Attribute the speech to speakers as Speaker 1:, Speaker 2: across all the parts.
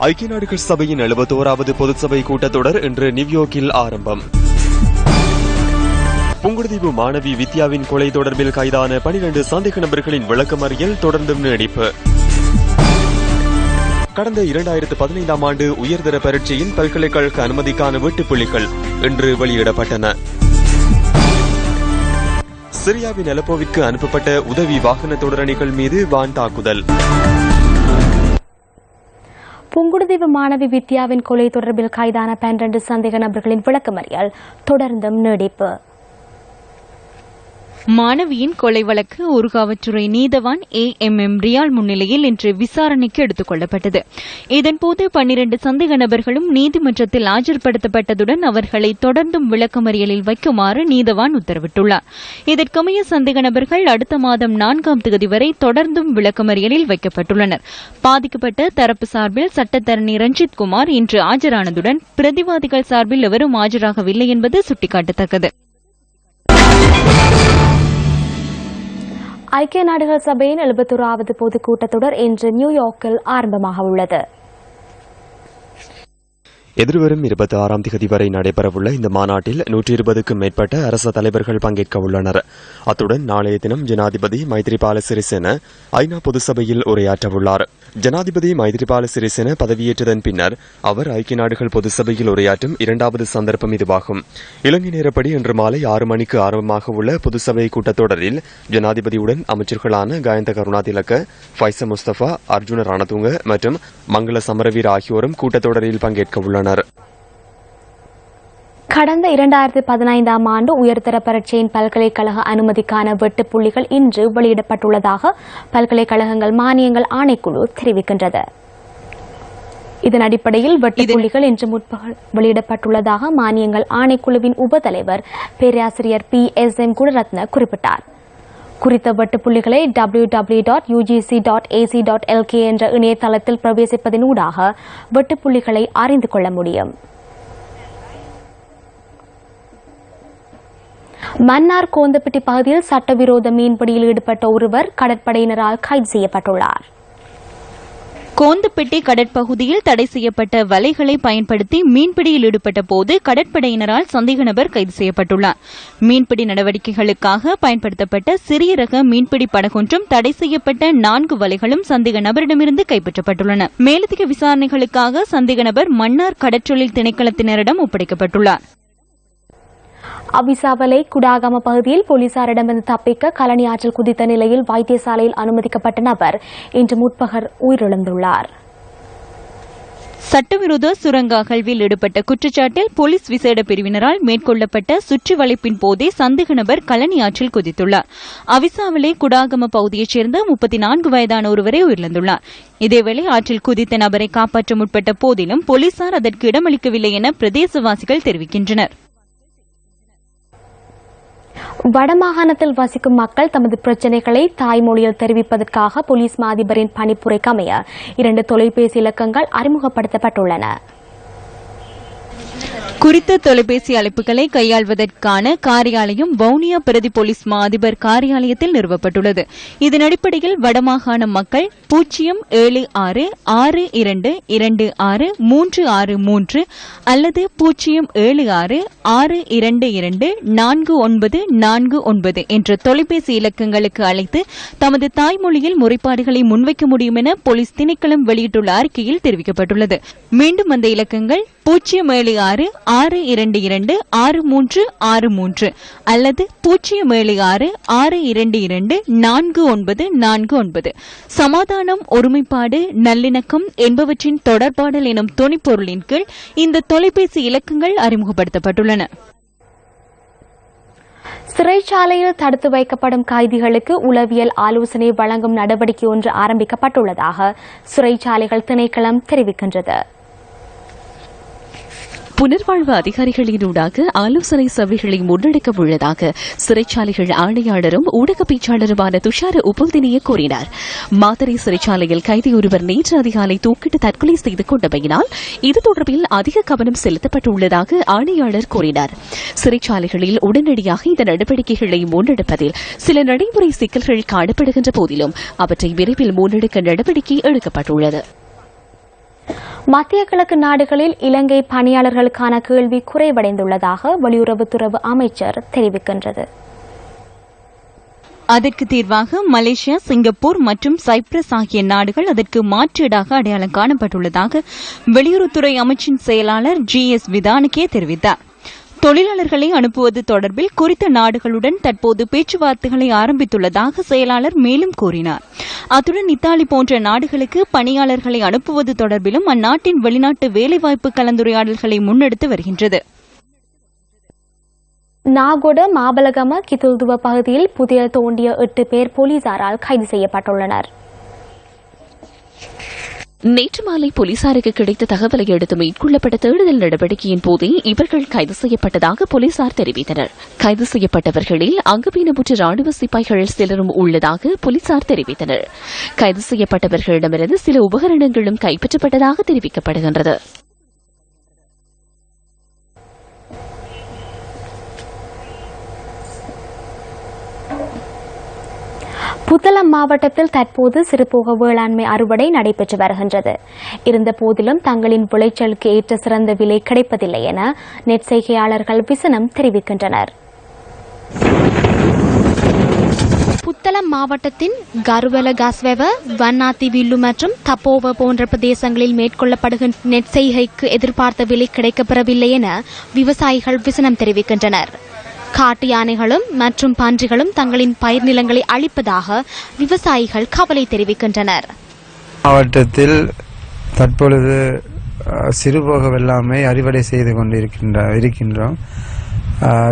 Speaker 1: ஐக்கிய நாடுகள் சபையின் 71வது பொதுச்சபை கூட்டத்தொடர் இன்று நியூயார்க்கில் ஆரம்பம். புங்குடுதீவு மாணவி வித்யாவின் கொலை தொடர்பில் கைதான 12 சந்தேக நபர்களின் விளக்கமறியல் தொடர்ந்தும் நீடிப்பு. கடந்த 2015ஆம் ஆண்டு உயர்தர பரீட்சையின் பல்கலைக்கழக அனுமதிக்கான வெட்டுப்புள்ளிகள் இன்று வெளியிடப்பட்டன. சிரியாவின் அலப்போவிற்கு அனுப்பப்பட்ட உதவி வாகன தொடரணிகள் மீது வான் தாக்குதல்.
Speaker 2: புங்குடுதீவு மாணவி வித்யாவின் கொலை தொடர்பில் கைதான 12 சந்தேக நபர்களின் விளக்கமறியல் தொடர்ந்தும் நீடிப்பு.
Speaker 3: மாணவியின் கொலை வழக்கு ஊர்காவற்றுறை நீதவான் AMM ரியால் முன்னிலையில் இன்று விசாரணைக்கு எடுத்துக் கொள்ளப்பட்டது. இதன்போது 12 சந்தேக நபர்களும் நீதிமன்றத்தில் ஆஜர்படுத்தப்பட்டதுடன் அவர்களை தொடர்ந்தும் விளக்கமறியலில் வைக்குமாறு நீதவான் உத்தரவிட்டுள்ளார். இதற்கமைய சந்தேக நபர்கள் அடுத்த மாதம் 4ஆம் தேதி வரை தொடர்ந்தும் விளக்கமறியலில் வைக்கப்பட்டுள்ளனர். பாதிக்கப்பட்ட தரப்பு சார்பில் சட்டத்தரணி ரஞ்சித் குமார் இன்று ஆஜரானதுடன் பிரதிவாதிகள் சார்பில் எவரும் ஆஜராகவில்லை என்பது சுட்டிக்காட்டத்தக்கது.
Speaker 2: ஐக்கிய நாடுகள் சபையின் 71வது பொதுக் கூட்டத்தொடர் இன்று நியூயார்க்கில் ஆரம்பமாக உள்ளது.
Speaker 1: எதிர்வரும் 26ஆம் தேதி வரை நடைபெறவுள்ள இந்த மாநாட்டில் 120க்கும் மேற்பட்ட அரச தலைவர்கள் பங்கேற்க உள்ளனர். அத்துடன் நாளைய தினம் ஜனாதிபதி மைத்ரிபால சிறிசேன ஐநா பொதுசபையில் உரையாற்றவுள்ளார். ஜனாதிபதி மைத்ரிபால சிறிசேன பதவியேற்றதன் பின்னர் அவர் ஐக்கிய நாடுகள் பொதுசபையில் உரையாற்றும் 2வது சந்தர்ப்பம் இதுவாகும். இலங்கை நேரப்படி இன்று மாலை 6 மணிக்கு ஆரம்பமாக உள்ள பொதுசபை கூட்டத்தொடரில் ஜனாதிபதியுடன் அமைச்சர்களான கயந்த கருணாதிலக்க, ஃபைச முஸ்தபா, அர்ஜுன ரணதுங்க மற்றும் மங்கள சமரவீர ஆகியோரும் கூட்டத்தொடரில் பங்கேற்க உள்ளனர்.
Speaker 2: கடந்த 2015ஆம் ஆண்டு உயர்தர பரீட்சையின் பல்கலைக்கழக அனுமதிக்கான வெட்டுப்புள்ளிகள் இன்று வெளியிடப்பட்டுள்ளதாக பல்கலைக்கழகங்கள் மானியங்கள் ஆணைக்குழு தெரிவிக்கின்றது. இதன் அடிப்படையில் வெட்டுப்புள்ளிகள் இன்று முற்பகல் வெளியிடப்பட்டுள்ளதாக மானியங்கள் ஆணைக்குழுவின் உபதலைவர் பேராசிரியர் PSM குணரத்ன குறிப்பிட்டார். குறித்த வெட்டுப்புள்ளிகளை www.ugc.ac.lk என்ற இணையதளத்தில் பிரவேசிப்பதன் ஊடாக வெட்டுப்புள்ளிகளை அறிந்து கொள்ள முடியும். மன்னார் கோந்தப்பட்டி பகுதியில் சட்டவிரோத மீன்பிடியில் ஈடுபட்ட ஒருவர் கடற்படையினரால் கைது செய்யப்பட்டுள்ளார்.
Speaker 3: கோந்தப்பட்டி கடற்பகுதியில் தடை செய்யப்பட்ட வலைகளை பயன்படுத்தி மீன்பிடியில் ஈடுபட்ட போது கடற்படையினரால் சந்தேக நபர் கைது செய்யப்பட்டுள்ளார். மீன்பிடி நடவடிக்கைகளுக்காக பயன்படுத்தப்பட்ட சிறிய ரக மீன்பிடி படகொன்றும் தடை செய்யப்பட்ட 4 வலைகளும் சந்தேக நபரிடமிருந்து கைப்பற்றப்பட்டுள்ளன. மேலதிக விசாரணைகளுக்காக சந்தேக நபர் மன்னார் கடற்றொழில் திணைக்களத்தினரிடம் ஒப்படைக்கப்பட்டுள்ளார்.
Speaker 2: அவிசாவலை குடாகம பகுதியில் போலீசாரிடமிருந்து தப்பிக்க கலனி ஆற்றில் குதித்த நிலையில் வைத்தியசாலையில் அனுமதிக்கப்பட்ட நபர் இன்று முற்பகல் உயிரிழந்துள்ளார்.
Speaker 3: சட்டவிரோத சுரங்க அகழ்வில் ஈடுபட்ட குற்றச்சாட்டில் போலீஸ் விசேட பிரிவினரால் மேற்கொள்ளப்பட்ட சுற்றி வளைப்பின் போதே சந்தேக நபர் கலனி ஆற்றில் குதித்துள்ளார். அவிசாவலை குடாகம பகுதியைச் சேர்ந்த 34 வயதான ஒருவரை உயிரிழந்துள்ளார். இதேவேளை ஆற்றில் குதித்த நபரை காப்பாற்ற முற்பட்ட போதிலும் போலீசார் அதற்கு இடமளிக்கவில்லை என பிரதேசவாசிகள் தெரிவிக்கின்றனர்.
Speaker 2: வடமாகாணத்தில் வசிக்கும் மக்கள் தமது பிரச்சினைகளை தாய்மொழியில் தெரிவிப்பதற்காக போலீஸ் மா அதிபரின் பணிப்புரைக்கமைய 2 தொலைபேசி இலக்கங்கள் அறிமுகப்படுத்தப்பட்டுள்ளன.
Speaker 3: குறித்த தொலைபேசி அழைப்புகளை கையாள்வதற்கான காரியாலயம் வவுனியா பிரதி போலீஸ் மா அதிபர் காரியாலயத்தில் நிறுவப்பட்டுள்ளது. இதன் அடிப்படையில் வடமாகாண மக்கள் 07662263633 அல்லது 07662249949 என்ற தொலைபேசி இலக்கங்களுக்கு அழைத்து தமது தாய்மொழியில் முறைப்பாடுகளை முன்வைக்க முடியும் என போலீஸ் திணைக்களம் வெளியிட்டுள்ள அறிக்கையில் தெரிவிக்கப்பட்டுள்ளது. மீண்டும் அந்த இலக்கங்கள் 07662263363 அல்லது 07662249949. சமாதானம், ஒருமைப்பாடு, நல்லிணக்கம் என்பவற்றின் தொடர்பாடல் எனும் தொனிப்பொருளின் கீழ் இந்த தொலைபேசி இலக்கங்கள் அறிமுகப்படுத்தப்பட்டுள்ளன.
Speaker 2: சிறைச்சாலையில் தடுத்து வைக்கப்படும் கைதிகளுக்கு உளவியல் ஆலோசனை வழங்கும் நடவடிக்கை ஒன்று ஆரம்பிக்கப்பட்டுள்ளதாக சிறைச்சாலைகள் திணைக்களம் தெரிவிக்கின்றது.
Speaker 4: புனர்வாழ்வு அதிகாரிகளினூடாக ஆலோசனை சபைகளை முன்னெடுக்க உள்ளதாக சிறைச்சாலைகள் ஆணையாளரும் ஊடக பேச்சாளருமான துஷார உபோதினிய கூறினார். மாத்தறை சிறைச்சாலையில் கைதி ஒருவர் நேற்று அதிகாலை தூக்கிட்டு தற்கொலை செய்து கொண்டமையினால் இது தொடர்பில் அதிக கவனம் செலுத்தப்பட்டுள்ளதாக ஆணையாளர் கூறினார். சிறைச்சாலைகளில் உடனடியாக இந்த நடவடிக்கைகளை முன்னெடுப்பதில் சில நடைமுறை சிக்கல்கள் காணப்படுகின்ற போதிலும் அவற்றை விரைவில் முன்னெடுக்க நடவடிக்கை எடுக்கப்பட்டுள்ளது.
Speaker 2: மத்திய கிழக்கு நாடுகளில் இலங்கை பணியாளர்களுக்கான கேள்வி குறைவடைந்துள்ளதாக வெளியுறவுத்துறை அமைச்சர் தெரிவிக்கின்றது.
Speaker 3: அதற்கு தீர்வாக மலேசியா, சிங்கப்பூர் மற்றும் சைப்ரஸ் ஆகிய நாடுகள் அதற்கு மாற்றீடாக அடையாளம் காணப்பட்டுள்ளதாக வெளியுறவுத்துறை அமைச்சின் செயலாளர் GS விதானகே தெரிவித்தார். தொழிலாளர்களை அனுப்புவது தொடர்பில் குறித்த நாடுகளுடன் தற்போது பேச்சுவார்த்தைகளை ஆரம்பித்துள்ளதாக செயலாளர் மேலும் கூறினார். அத்துடன் இத்தாலி போன்ற நாடுகளுக்கு பணியாளர்களை அனுப்புவது தொடர்பிலும் அந்நாட்டின் வெளிநாட்டு வேலைவாய்ப்பு கலந்துரையாடல்களை முன்னெடுத்து வருகின்றது.
Speaker 2: நாகொட மாபலகம கிதுல்துவ பகுதியில் புதிய தோண்டிய 8 பேர் போலீசாரால் கைது செய்யப்பட்டுள்ளனர்.
Speaker 4: நேற்று மாலை போலீசாருக்கு கிடைத்த தகவலை அடுத்து மேற்கொள்ளப்பட்ட தேடுதல் நடவடிக்கையின் போதே இவர்கள் கைது செய்யப்பட்டதாக போலீசார் தெரிவித்தனர். கைது செய்யப்பட்டவர்களில் அங்கவீனமுற்ற ராணுவ சிப்பாய்கள் சிலரும் உள்ளதாக போலீசார் தெரிவித்தனர். கைது செய்யப்பட்டவர்களிடமிருந்து சில உபகரணங்களும் கைப்பற்றப்பட்டதாக தெரிவிக்கப்படுகின்றது.
Speaker 2: புத்தளம் மாவட்டத்தில் தற்போது சிறுபோக வேளாண்மை அறுவடை நடைபெற்று வருகின்றது. இருந்தபோதிலும் தங்களின் விளைச்சலுக்கு ஏற்ற சிறந்த விலை கிடைப்பதில்லை என நெற்செய்கையாளர்கள் விசனம் தெரிவிக்கின்றனர். புத்தளம் மாவட்டத்தின் கருவல காஸ்வெவ, வன்னாத்தி வில்லு மற்றும் தப்போவ போன்ற பிரதேசங்களில் மேற்கொள்ளப்படுகின்ற நெற்செய்கைக்கு எதிர்பார்த்த விலை கிடைக்கப்பெறவில்லை என விவசாயிகள் விசனம் தெரிவிக்கின்றனர். காட்டு யானைகளும் மற்றும் பன்றிகளும் தங்களின் பயிர் நிலங்களை அழிப்பதாக விவசாயிகள் கவலை தெரிவிக்கின்றனர்.
Speaker 5: மாவட்டத்தில் தற்பொழுது சிறுபோக வெள்ளாமை அறுவடை செய்து இருக்கின்றோம்.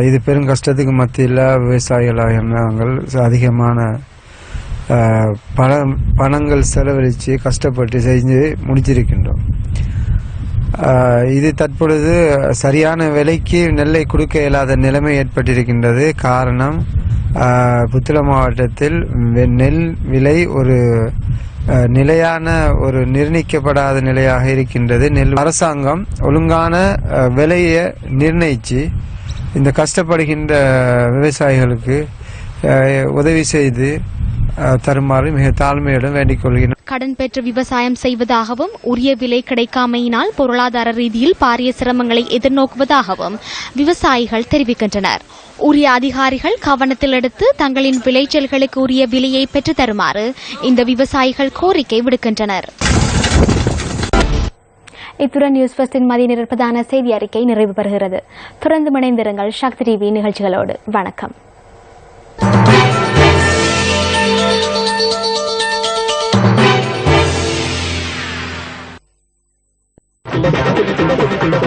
Speaker 5: இது பெரும் கஷ்டத்துக்கு மத்தியில் விவசாயிகளாக நாங்கள் அதிகமான பணங்கள் செலவழித்து கஷ்டப்பட்டு செஞ்சு முடிச்சிருக்கின்றோம். இது தற்பொழுது சரியான விலைக்கு நெல்லை கொடுக்க இயலாத நிலைமை ஏற்பட்டிருக்கின்றது. காரணம், புத்தளம் மாவட்டத்தில் நெல் விலை ஒரு நிலையான ஒரு நிர்ணயிக்கப்படாத நிலையாக இருக்கின்றது. நெல் அரசாங்கம் ஒழுங்கான விலையை நிர்ணயித்து இந்த கஷ்டப்படுகின்ற விவசாயிகளுக்கு உதவி செய்து தருமாறு மிக தாழ்மையுடன் வேண்டிக் கொள்கிறேன்.
Speaker 2: கடன் பெற்று விவசாயம் செய்வதாகவும் உரிய விலை கிடைக்காமையினால் பொருளாதார ரீதியில் பாரிய சிரமங்களை எதிர்நோக்குவதாகவும் விவசாயிகள் தெரிவிக்கின்றனர். உரிய அதிகாரிகள் கவனத்தில் எடுத்து தங்களின் விளைச்சல்களுக்கு உரிய விலையை பெற்று தருமாறு இந்த விவசாயிகள் கோரிக்கை விடுக்கின்றனர். இத்துடன் நியூஸ் ஃபர்ஸ்டின் மதிய நேர பிரதான செய்தி அறிக்கை நிறைவு பெறுகிறது. தொடர்ந்து இணைந்திருங்கள் சக்தி டிவி நிகழ்ச்சிகளோடு. வணக்கம்.